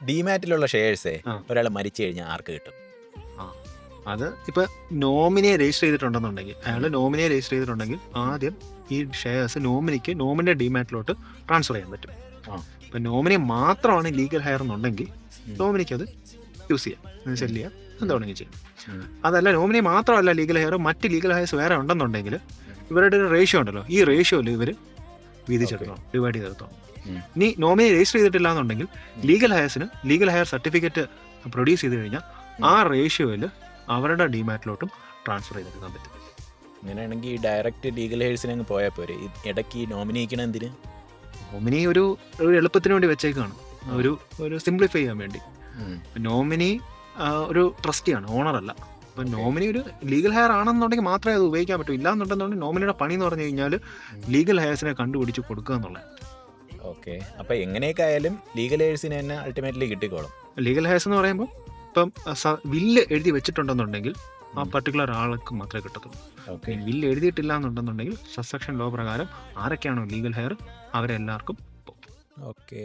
ഡിമാറ്റിലുള്ള ഷെയർസേ ആ. ഒരാൾ മരിച്ചു കഴിഞ്ഞാൽ ആർക്ക് കിട്ടും? ആ അത് ഇപ്പം നോമിനിയെ രജിസ്റ്റർ ചെയ്തിട്ടുണ്ടെന്നുണ്ടെങ്കിൽ ആദ്യം ഈ ഷെയർസ് നോമിനിയുടെ ഡിമാറ്റിലോട്ട് ട്രാൻസ്ഫർ ചെയ്യാൻ പറ്റും. ആ. ഇപ്പം നോമിനി മാത്രമാണ് ലീഗൽ ഹയർ എന്നുണ്ടെങ്കിൽ ഉം. നോമിനിക്ക് അത് യൂസ് ചെയ്യാം, സെല് ചെയ്യാം, എന്താ വേണമെങ്കിൽ ചെയ്യാം. ഉം. അതല്ല, നോമിനി മാത്രമല്ല ലീഗൽ ഹയർ, മറ്റ് ലീഗൽ ഹയർസ് വേറെ ഉണ്ടെന്നുണ്ടെങ്കിൽ ഇവരുടെ ഒരു റേഷ്യോ ഉണ്ടല്ലോ, ഈ റേഷ്യോയിൽ ഇവർ വീതിച്ചെടുക്കണം, ഡിവൈഡ് ചെയ്തെടുക്കണം. ഉം. ഇനി നോമിനി രജിസ്റ്റർ ചെയ്തിട്ടില്ല എന്നുണ്ടെങ്കിൽ ലീഗൽ ഹയർ സർട്ടിഫിക്കറ്റ് പ്രൊഡ്യൂസ് ചെയ്ത് കഴിഞ്ഞാൽ ആ റേഷ്യോയിൽ അവരുടെ ഡിമാറ്റിലോട്ടും ട്രാൻസ്ഫർ ചെയ്തെടുക്കാൻ പറ്റും. അങ്ങനെയാണെങ്കിൽ ഡയറക്റ്റ് ലീഗൽ ഹെയർസിന് അങ്ങ് പോയാൽ പോരെ, ഇടയ്ക്ക് ഈ നോമിനിക്കണം എന്തിന്? നോമിനി ഒരു എളുപ്പത്തിന് വേണ്ടി വെച്ചേക്കാണ്, ഒരു സിംപ്ലിഫൈ ചെയ്യാൻ വേണ്ടി. നോമിനി ഒരു ട്രസ്റ്റിയാണ്, ഓണറല്ല. അപ്പം നോമിനി ഒരു ലീഗൽ ഹയർ ആണെന്നുണ്ടെങ്കിൽ മാത്രമേ അത് ഉപയോഗിക്കാൻ പറ്റൂ. ഇല്ലാന്നുണ്ടെന്നുണ്ടെങ്കിൽ നോമിനിയുടെ പണി എന്ന് പറഞ്ഞു കഴിഞ്ഞാൽ ലീഗൽ ഹയർസിനെ കണ്ടുപിടിച്ച് കൊടുക്കുക എന്നുള്ളത്. ഓക്കെ, അപ്പം എങ്ങനെയൊക്കെ ആയാലും ലീഗൽ ഹെയർസിന് തന്നെ അൾട്ടിമേറ്റ്ലി കിട്ടിക്കോളും. ലീഗൽ ഹയർസ് എന്ന് പറയുമ്പോൾ ഇപ്പം വില്ല് എഴുതി വെച്ചിട്ടുണ്ടെന്നുണ്ടെങ്കിൽ ആ പർട്ടിക്കുലർ ആൾക്ക് മാത്രമേ കിട്ടത്തുള്ളൂ. ഓക്കെ. വില്ല് എഴുതിയിട്ടില്ല എന്നുണ്ടെന്നുണ്ടെങ്കിൽ സബ്സെക്ഷൻ ലോ പ്രകാരം ആരൊക്കെയാണോ ലീഗൽ ഹയർ അവരെല്ലാവർക്കും ഓക്കെ.